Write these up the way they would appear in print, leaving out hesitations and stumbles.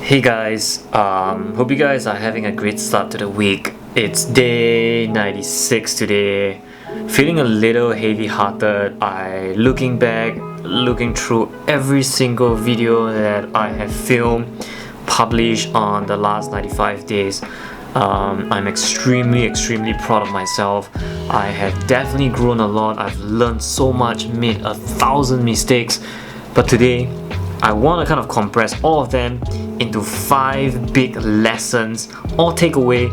Hey guys, hope you guys are having a great start to the week. It's day 96 today. Feeling a little heavy-hearted. Looking back, looking through every single video that I have filmed, published on the last 95 days. I'm extremely proud of myself. I have definitely grown a lot. I've learned so much, made 1,000 mistakes, but today I want to kind of compress all of them into 5 big lessons or takeaway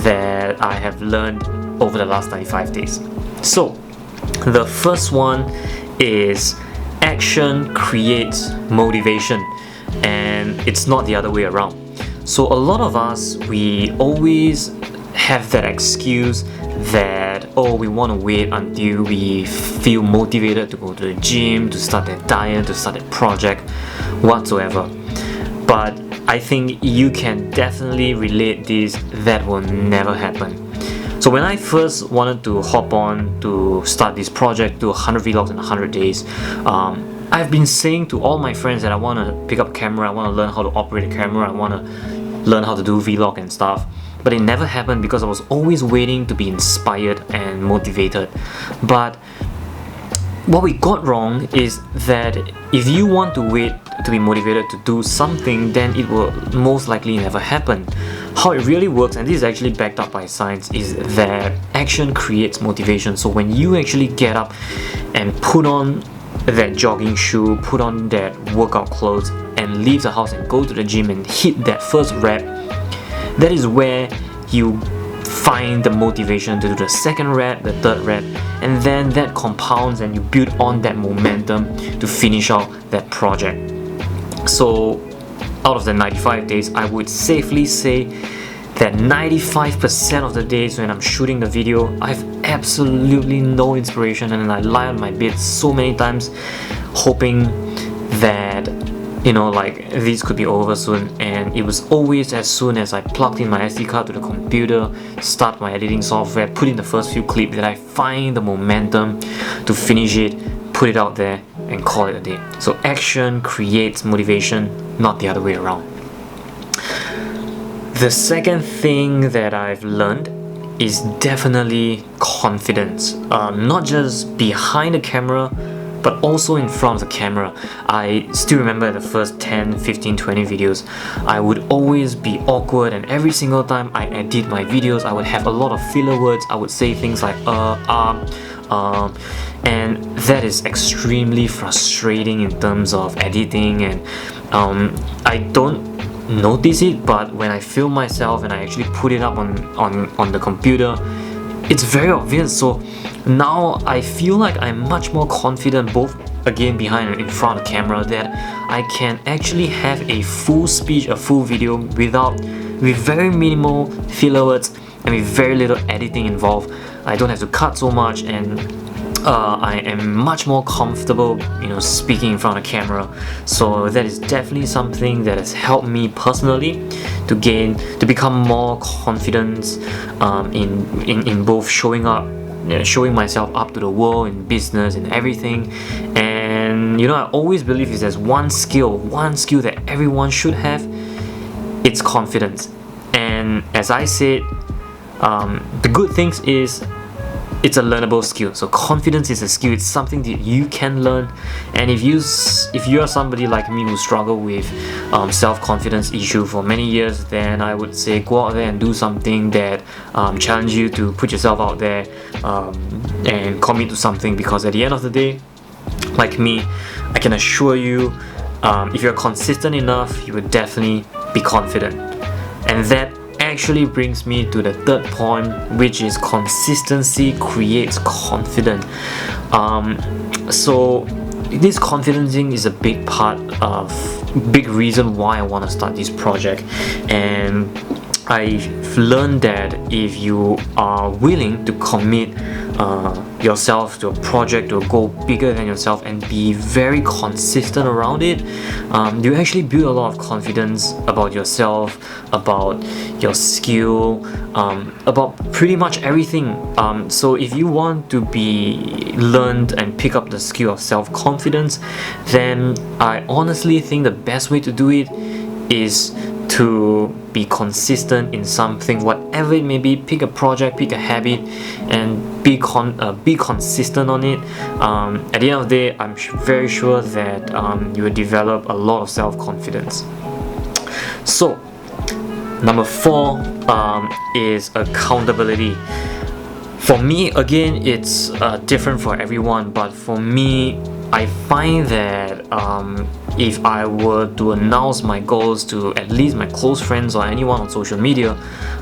that I have learned over the last 95 days. So the first one is action creates motivation, and it's not the other way around. So a lot of us, we always have that excuse that, oh, we want to wait until we feel motivated to go to the gym, to start that diet, to start that project, whatsoever. But I think you can definitely relate this, that will never happen. So when I first wanted to hop on to start this project, do 100 vlogs in 100 days, I've been saying to all my friends that I want to pick up a camera, I want to learn how to operate a camera, I want to learn how to do vlog and stuff. But it never happened because I was always waiting to be inspired and motivated. But what we got wrong is that if you want to wait to be motivated to do something, then it will most likely never happen. How it really works, and this is actually backed up by science, is that action creates motivation. So when you actually get up and put on that jogging shoe, put on that workout clothes, and leave the house and go to the gym and hit that first rep, that is where you find the motivation to do the second rep, the third rep, and then that compounds and you build on that momentum to finish out that project. So out of the 95 days, I would safely say that 95% of the days when I'm shooting the video, I have absolutely no inspiration, and I lie on my bed so many times hoping that, like, this could be over soon. And it was always as soon as I plugged in my SD card to the computer, start my editing software, put in the first few clips, that I find the momentum to finish it, put it out there, and call it a day. So action creates motivation, not the other way around. The second thing that I've learned is definitely confidence. Not just behind the camera, but also in front of the camera. I still remember the first 10, 15, 20 videos, I would always be awkward, and every single time I edit my videos, I would have a lot of filler words. I would say things like and that is extremely frustrating in terms of editing, and I don't notice it, but when I film myself and I actually put it up on the computer, it's very obvious. So now I feel like I'm much more confident, both again behind and in front of the camera, that I can actually have a full speech, a full video with very minimal filler words and with very little editing involved. I don't have to cut so much, and I am much more comfortable, speaking in front of the camera. So that is definitely something that has helped me personally to become more confident in both showing myself up to the world, in business and everything. And I always believe if there's one skill that everyone should have, it's confidence. And as I said, the good things is it's a learnable skill. So confidence is a skill. It's something that you can learn. And if you are somebody like me who struggled with self-confidence issue for many years, then I would say go out there and do something that challenge you to put yourself out there and commit to something. Because at the end of the day, like me, I can assure you, if you're consistent enough, you will definitely be confident. And that actually brings me to the third point, which is consistency creates confidence. So this confidence thing is a big reason why I want to start this project. And I've learned that if you are willing to commit yourself to a project, to a goal bigger than yourself, and be very consistent around it, you actually build a lot of confidence about yourself, about your skill, about pretty much everything. So if you want to be learned and pick up the skill of self-confidence, then I honestly think the best way to do it is to be consistent in something, whatever it may be. Pick a project, pick a habit, and be consistent on it. At the end of the day, I'm very sure that you will develop a lot of self-confidence. So number 4 is accountability. For me, again, it's different for everyone, but for me, I find that if I were to announce my goals to at least my close friends or anyone on social media,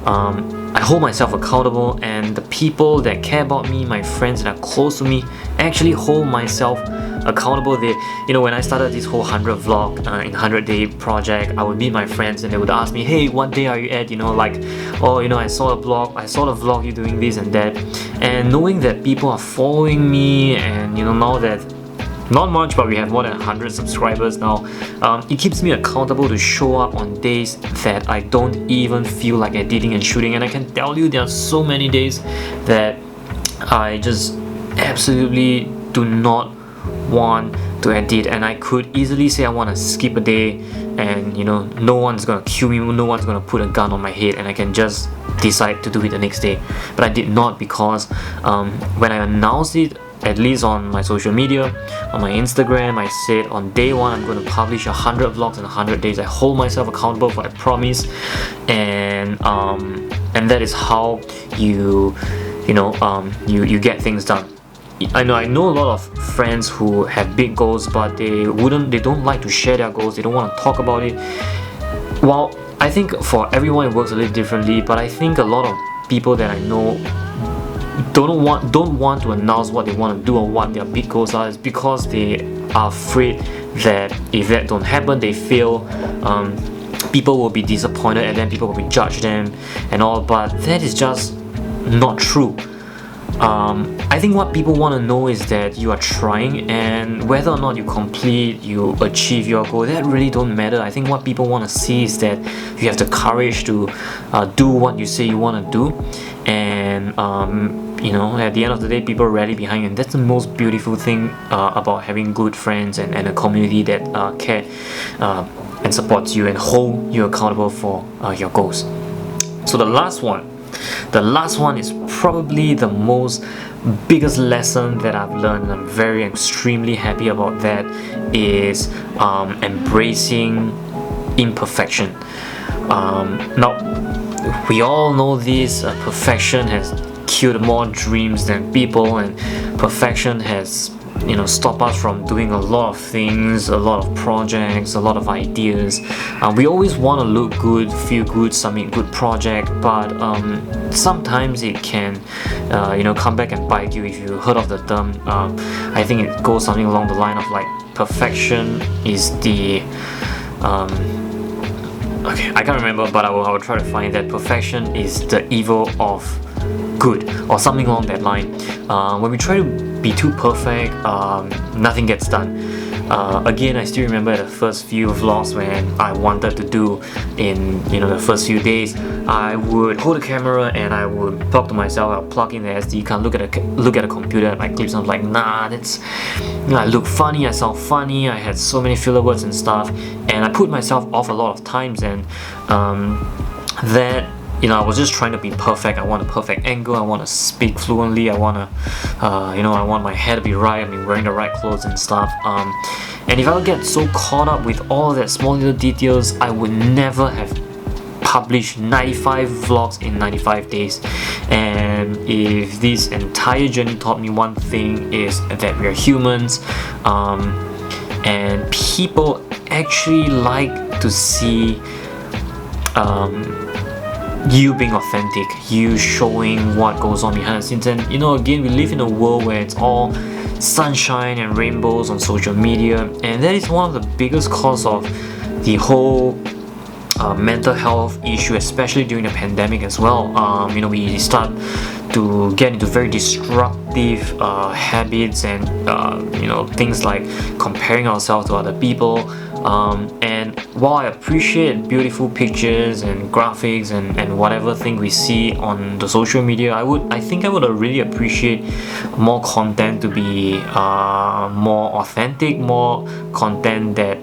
I hold myself accountable, and the people that care about me, my friends that are close to me, actually hold myself accountable. They, when I started this whole 100 vlog in 100-day project, I would meet my friends and they would ask me, hey, what day are you at? I saw a blog, I saw the vlog, you doing this and that. And knowing that people are following me, and now that not much, but we have more than 100 subscribers now, it keeps me accountable to show up on days that I don't even feel like editing and shooting. And I can tell you there are so many days that I just absolutely do not want to edit, and I could easily say I want to skip a day, and no one's gonna kill me, no one's gonna put a gun on my head, and I can just decide to do it the next day. But I did not, because when I announced it, at least on my social media, on my Instagram, I said on day 1 I'm going to publish 100 vlogs in 100 days. I hold myself accountable for that promise, and that is how you get things done. I know a lot of friends who have big goals, but they don't like to share their goals. They don't want to talk about it. Well, I think for everyone it works a little differently, but I think a lot of people that I know don't want to announce what they want to do or what their big goals are, is because they are afraid that if that don't happen, they fail, people will be disappointed at them, people will judge them and all. But that is just not true. I think what people want to know is that you are trying, and whether or not you achieve your goal, that really don't matter. I think what people want to see is that you have the courage to do what you say you want to do, and at the end of the day, people rally behind you, and that's the most beautiful thing about having good friends and a community that care and supports you and hold you accountable for your goals. So the last one is probably the biggest lesson that I've learned, and I'm very extremely happy about that, is embracing imperfection. Now, we all know this, perfection has killed more dreams than people, and perfection has stop us from doing a lot of things, a lot of projects, a lot of ideas. We always want to look good, feel good, submit good project, but sometimes it can come back and bite you. If you heard of the term, I think it goes something along the line of like, perfection is the okay, I can't remember, but I will try to find that. Perfection is the evil of good, or something along that line. When we try to be too perfect, nothing gets done. Again, I still remember the first few vlogs when I wanted to do in the first few days. I would hold the camera and I would talk to myself. I'll plug in the SD card, look at the computer at my clips, and I'm like, nah, that's I look funny, I sound funny, I had so many filler words and stuff, and I put myself off a lot of times, and that I was just trying to be perfect. I want a perfect angle, I want to speak fluently, I want to I want my hair to be right, I mean wearing the right clothes and stuff, and if I would get so caught up with all that small little details, I would never have published 95 vlogs in 95 days. And if this entire journey taught me one thing, is that we are humans, and people actually like to see you being authentic, you showing what goes on behind the scenes. And again, we live in a world where it's all sunshine and rainbows on social media, and that is one of the biggest cause of the whole mental health issue, especially during the pandemic as well. We start to get into very destructive habits and things like comparing ourselves to other people. And while I appreciate beautiful pictures and graphics and whatever thing we see on the social media, I think I would really appreciate more content to be more authentic, more content that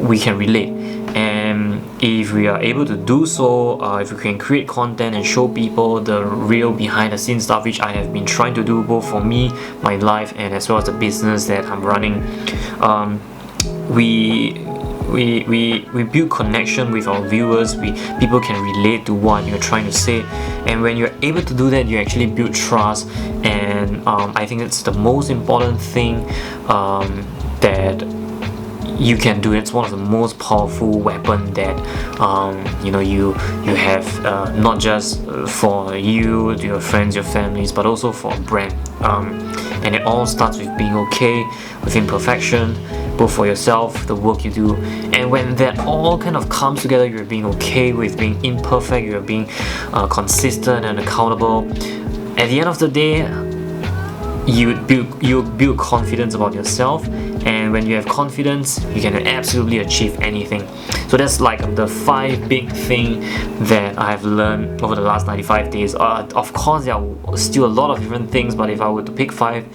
we can relate. And if we are able to do so, if we can create content and show people the real behind the scenes stuff, which I have been trying to do both for me, my life, and as well as the business that I'm running, we build connection with our viewers. People can relate to what you're trying to say, and when you're able to do that, you actually build trust. And I think it's the most important thing that you can do. It's one of the most powerful weapon that you have, not just for you, to your friends, your families, but also for a brand. And it all starts with being okay with imperfection, both for yourself, the work you do. And when that all kind of comes together, you're being okay with being imperfect, you're being consistent and accountable. At the end of the day, you build confidence about yourself, and when you have confidence, you can absolutely achieve anything. So that's like the 5 big things that I've learned over the last 95 days. Of course, there are still a lot of different things, but if I were to pick 5,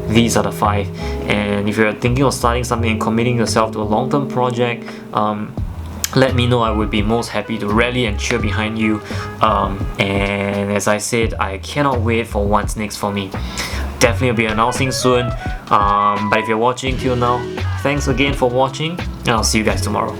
these are the 5. And if you're thinking of starting something and committing yourself to a long-term project, let me know. I would be most happy to rally and cheer behind you. And as I said, I cannot wait for what's next for me. Definitely will be announcing soon. But if you're watching till now, thanks again for watching, and I'll see you guys tomorrow.